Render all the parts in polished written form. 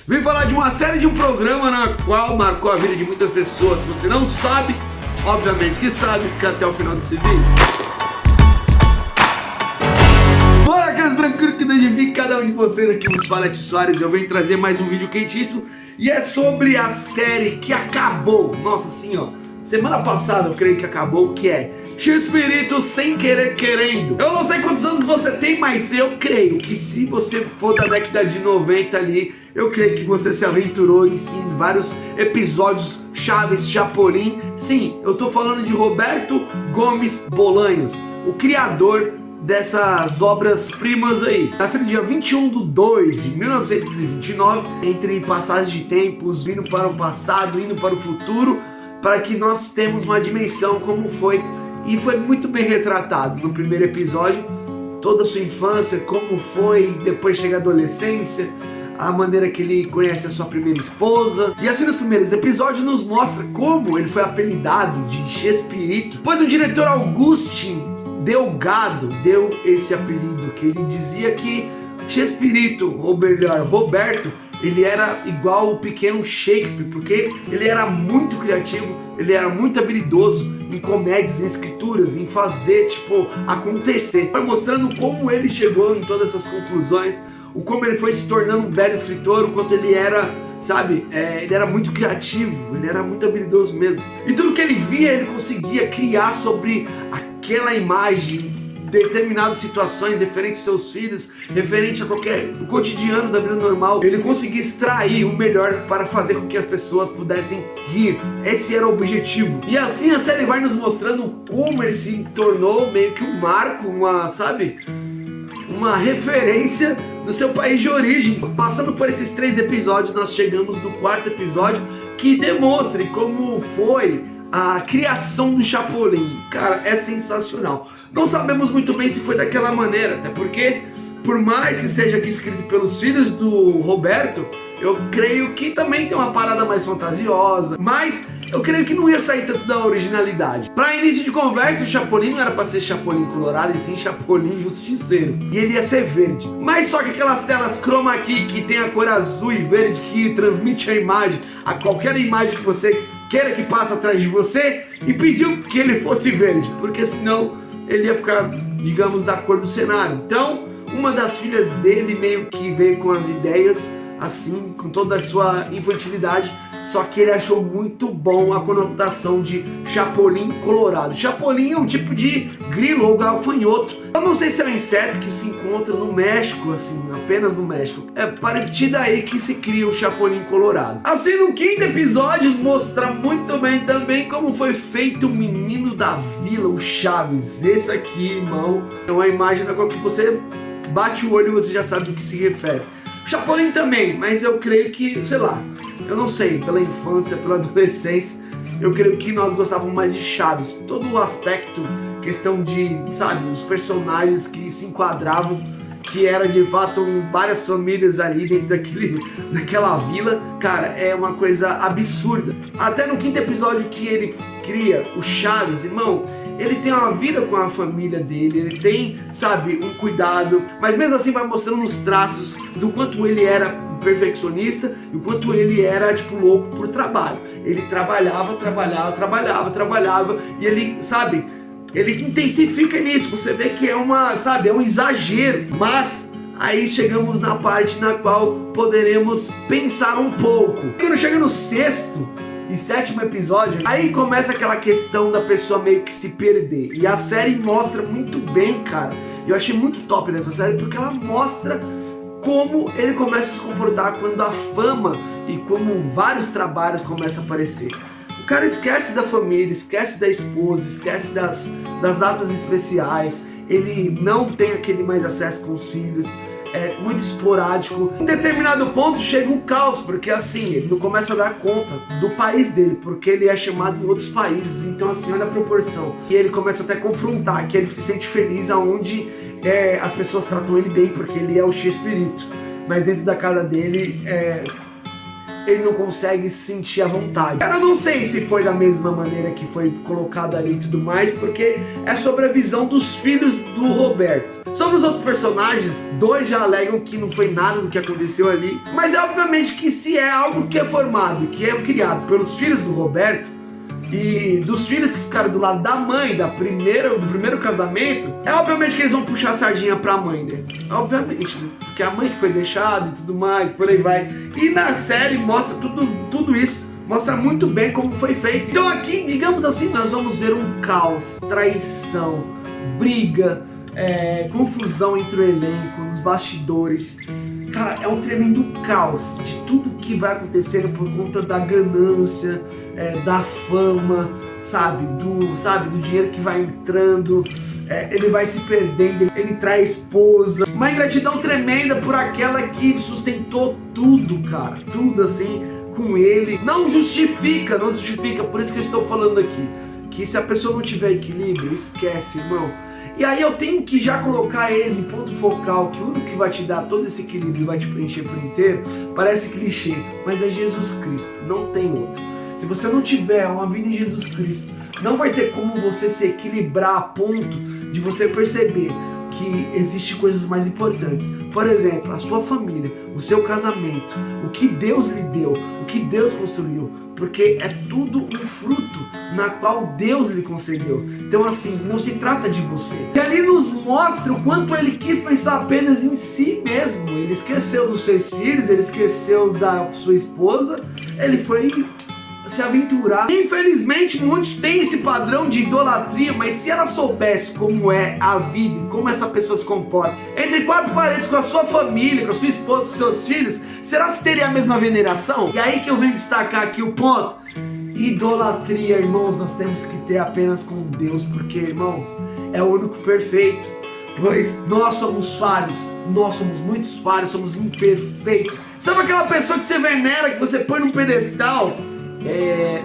Vim falar de uma série de um programa na qual marcou a vida de muitas pessoas. Se você não sabe, obviamente que sabe, fica até o final desse vídeo. Bora, caras, tranquilo que Deus de cada um de vocês aqui nos fala, Soares. Eu venho trazer mais um vídeo quentíssimo e é sobre a série que acabou. Nossa, assim, ó, semana passada eu creio que acabou, que é Chespirito Sem Querer Querendo. Eu não sei quantos anos você tem, mas eu creio que se você for da década de 90 ali, eu creio que você se aventurou em sim vários episódios chaves Chapolin. Sim, eu tô falando de Roberto Gomes Bolanhos, o criador dessas obras-primas aí. Nasceu no dia 21/2 de 1929, entre passagens de tempos, vindo para o passado, indo para o futuro, para que nós temos uma dimensão como foi. E foi muito bem retratado no primeiro episódio, toda a sua infância, como foi depois chegar a adolescência, a maneira que ele conhece a sua primeira esposa. E assim nos primeiros episódios nos mostra como ele foi apelidado de Chespirito, pois o diretor Augustin Delgado deu esse apelido, que ele dizia que Chespirito, ou melhor, Roberto, ele era igual o pequeno Shakespeare, porque ele era muito criativo, ele era muito habilidoso em comédias, em escrituras, em fazer, tipo, acontecer. Foi mostrando como ele chegou em todas essas conclusões, o como ele foi se tornando um belo escritor, o quanto ele era, sabe, ele era muito criativo, ele era muito habilidoso mesmo. E tudo que ele via, ele conseguia criar sobre aquela imagem, determinadas situações referentes aos seus filhos, referente a qualquer cotidiano da vida normal. Ele conseguia extrair o melhor para fazer com que as pessoas pudessem rir. Esse era o objetivo. E assim a série vai nos mostrando como ele se tornou meio que um marco, uma referência no seu país de origem. Passando por esses 3 episódios, nós chegamos no 4º episódio, que demonstra como foi a criação do Chapolin. Cara, é sensacional. Não sabemos muito bem se foi daquela maneira, até porque, por mais que seja aqui escrito pelos filhos do Roberto, eu creio que também tem uma parada mais fantasiosa, mas eu creio que não ia sair tanto da originalidade. Para início de conversa, o Chapolin não era para ser Chapolin colorado, e sim Chapolin justiceiro. E ele ia ser verde. Mas só que aquelas telas chroma key que tem a cor azul e verde, que transmite a imagem, a qualquer imagem que você queira que passe atrás de você, e pediu que ele fosse verde, porque senão ele ia ficar, digamos, da cor do cenário. Então, uma das filhas dele meio que veio com as ideias, assim, com toda a sua infantilidade, só que ele achou muito bom a conotação de Chapolin colorado. Chapolin é um tipo de grilo ou gafanhoto. Eu não sei se é um inseto que se encontra no México, assim, apenas no México. É a partir daí que se cria o Chapolin colorado. Assim, no 5º episódio mostra muito bem também como foi feito o menino da vila, o Chaves. Esse aqui, irmão, é uma imagem na qual que você bate o olho e você já sabe do que se refere. O Chapolin também, mas eu creio que, sei lá, eu não sei, pela infância, pela adolescência, eu creio que nós gostávamos mais de Chaves. Todo o aspecto, questão de, sabe, os personagens que se enquadravam, que era de fato várias famílias ali dentro daquela vila, cara, é uma coisa absurda. Até no 5º episódio que ele cria o Chaves, irmão, ele tem uma vida com a família dele, ele tem, sabe, um cuidado, mas mesmo assim vai mostrando os traços do quanto ele era perfeccionista e o quanto ele era, tipo, louco por trabalho. Ele trabalhava e ele, sabe, ele intensifica nisso. Você vê que é é um exagero, mas aí chegamos na parte na qual poderemos pensar um pouco. Quando chega no 6º e 7º episódio, aí começa aquela questão da pessoa meio que se perder. E a série mostra muito bem, cara. Eu achei muito top nessa série, porque ela mostra como ele começa a se comportar quando a fama e como vários trabalhos começam a aparecer. O cara esquece da família, esquece da esposa, esquece das datas especiais, ele não tem aquele mais acesso com os filhos, é muito esporádico. Em determinado ponto chega um caos, porque assim, ele não começa a dar conta do país dele, porque ele é chamado em outros países, então assim, olha a proporção. E ele começa até a confrontar, que ele se sente feliz aonde as pessoas tratam ele bem, porque ele é o Chespirito. Mas dentro da casa dele, ele não consegue se sentir à vontade. Eu não sei se foi da mesma maneira que foi colocado ali e tudo mais, porque é sobre a visão dos filhos do Roberto. Sobre os outros personagens, 2 já alegam que não foi nada do que aconteceu ali, mas é obviamente que se é algo que é formado, que é criado pelos filhos do Roberto, e dos filhos que ficaram do lado da mãe, do primeiro casamento, é obviamente que eles vão puxar a sardinha pra mãe, né? Obviamente, né? Porque a mãe que foi deixada e tudo mais, por aí vai. E na série mostra tudo isso, mostra muito bem como foi feito. Então aqui, digamos assim, nós vamos ver um caos, traição, briga, confusão entre o elenco, nos bastidores. Cara, é um tremendo caos de tudo que vai acontecendo por conta da ganância, da fama, sabe, do dinheiro que vai entrando, ele vai se perdendo, ele trai a esposa. Uma ingratidão tremenda por aquela que sustentou tudo, cara, tudo assim com ele. Não justifica, por isso que eu estou falando aqui, que se a pessoa não tiver equilíbrio, esquece, irmão. E aí eu tenho que já colocar ele em ponto focal, que o único que vai te dar todo esse equilíbrio e vai te preencher por inteiro, parece clichê, mas é Jesus Cristo, não tem outro. Se você não tiver uma vida em Jesus Cristo, não vai ter como você se equilibrar a ponto de você perceber que existem coisas mais importantes. Por exemplo, a sua família, o seu casamento, o que Deus lhe deu, o que Deus construiu, porque é tudo um fruto na qual Deus lhe concedeu. Então assim, não se trata de você. E ali nos mostra o quanto ele quis pensar apenas em si mesmo. Ele esqueceu dos seus filhos, ele esqueceu da sua esposa, ele foi se aventurar. Infelizmente muitos têm esse padrão de idolatria, mas se ela soubesse como é a vida e como essa pessoa se comporta entre 4 paredes com a sua família, com a sua esposa, com seus filhos, será que teria a mesma veneração? E aí que eu venho destacar aqui o ponto: idolatria, irmãos, nós temos que ter apenas com Deus, porque, irmãos, é o único perfeito. Pois nós somos falhos, nós somos muitos falhos, somos imperfeitos. Sabe aquela pessoa que você venera, que você põe num pedestal?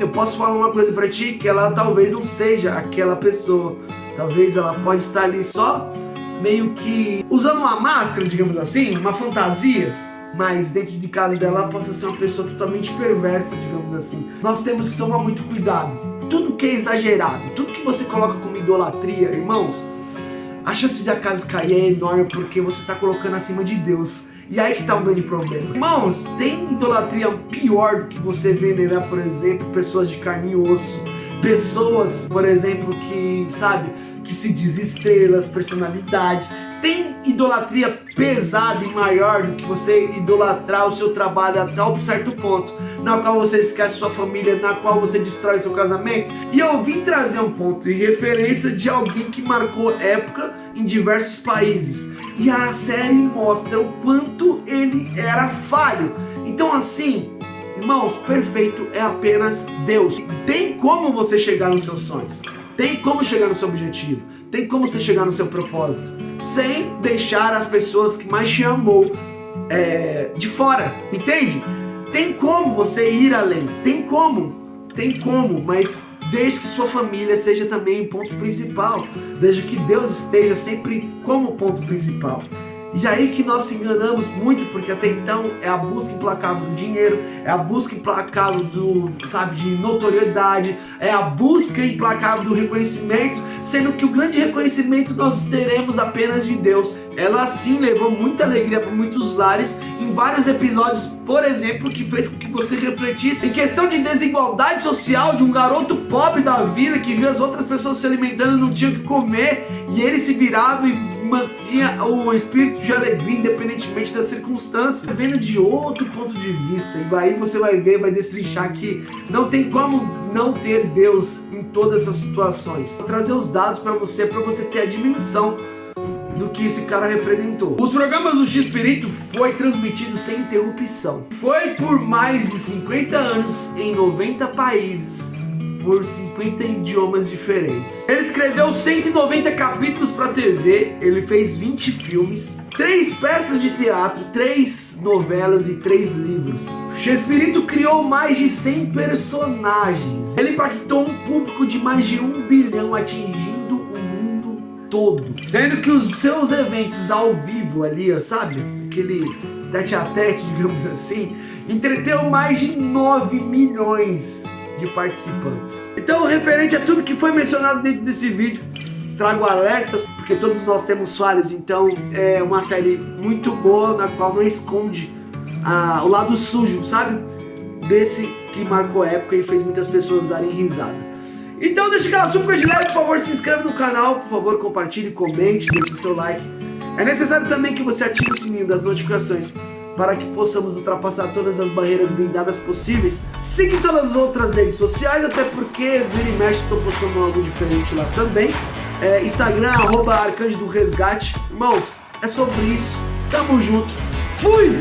Eu posso falar uma coisa pra ti, que ela talvez não seja aquela pessoa. Talvez ela pode estar ali só meio que usando uma máscara, digamos assim, uma fantasia, mas dentro de casa dela ela possa ser uma pessoa totalmente perversa, digamos assim. Nós temos que tomar muito cuidado. Tudo que é exagerado, tudo que você coloca como idolatria, irmãos, a chance de a casa cair é enorme, porque você está colocando acima de Deus. E aí que tá o grande problema. Irmãos, tem idolatria pior do que você venerar, por exemplo, pessoas de carne e osso. Pessoas, por exemplo, que, sabe, que se diz estrelas, personalidades. Tem idolatria pesada e maior do que você idolatrar o seu trabalho até um certo ponto, na qual você esquece sua família, na qual você destrói seu casamento. E eu vim trazer um ponto de referência de alguém que marcou época em diversos países. E a série mostra o quanto ele era falho. Então assim, irmãos, perfeito é apenas Deus. Tem como você chegar nos seus sonhos, tem como chegar no seu objetivo, tem como você chegar no seu propósito, sem deixar as pessoas que mais te amou de fora, entende? Tem como você ir além, tem como, mas desde que sua família seja também o ponto principal, desde que Deus esteja sempre como ponto principal. E aí que nós se enganamos muito, porque até então é a busca implacável do dinheiro, é a busca implacável de notoriedade, é a busca implacável do reconhecimento, sendo que o grande reconhecimento nós teremos apenas de Deus. Ela sim levou muita alegria para muitos lares em vários episódios, por exemplo, que fez com que você refletisse em questão de desigualdade social de um garoto pobre da vila que via as outras pessoas se alimentando e não tinha o que comer, e ele se virava e mantinha o espírito de alegria independentemente das circunstâncias, vendo de outro ponto de vista. E aí você vai ver, vai destrinchar que não tem como não ter Deus em todas essas situações. Vou trazer os dados para você ter a dimensão do que esse cara representou. Os programas do X-Pirito foi transmitido sem interrupção. Foi por mais de 50 anos em 90 países, por 50 idiomas diferentes. Ele escreveu 190 capítulos para TV, ele fez 20 filmes, 3 peças de teatro, 3 novelas e 3 livros. X-Pirito criou mais de 100 personagens. Ele impactou um público de mais de 1 bilhão, atingindo o mundo todo. Sendo que os seus eventos ao vivo ali, sabe? tete a tete, digamos assim, entreteu mais de 9 milhões de participantes. Então, referente a tudo que foi mencionado dentro desse vídeo, trago alertas, porque todos nós temos falhas, então é uma série muito boa, na qual não esconde o lado sujo, sabe? Desse que marcou a época e fez muitas pessoas darem risada. Então deixa aquela super de like, por favor, se inscreva no canal, por favor, compartilhe, comente, deixe o seu like. É necessário também que você ative o sininho das notificações para que possamos ultrapassar todas as barreiras blindadas possíveis. Siga em todas as outras redes sociais, até porque vira e mexe estou postando algo diferente lá também. Instagram, @arcanjo do resgate. Irmãos, é sobre isso. Tamo junto. Fui!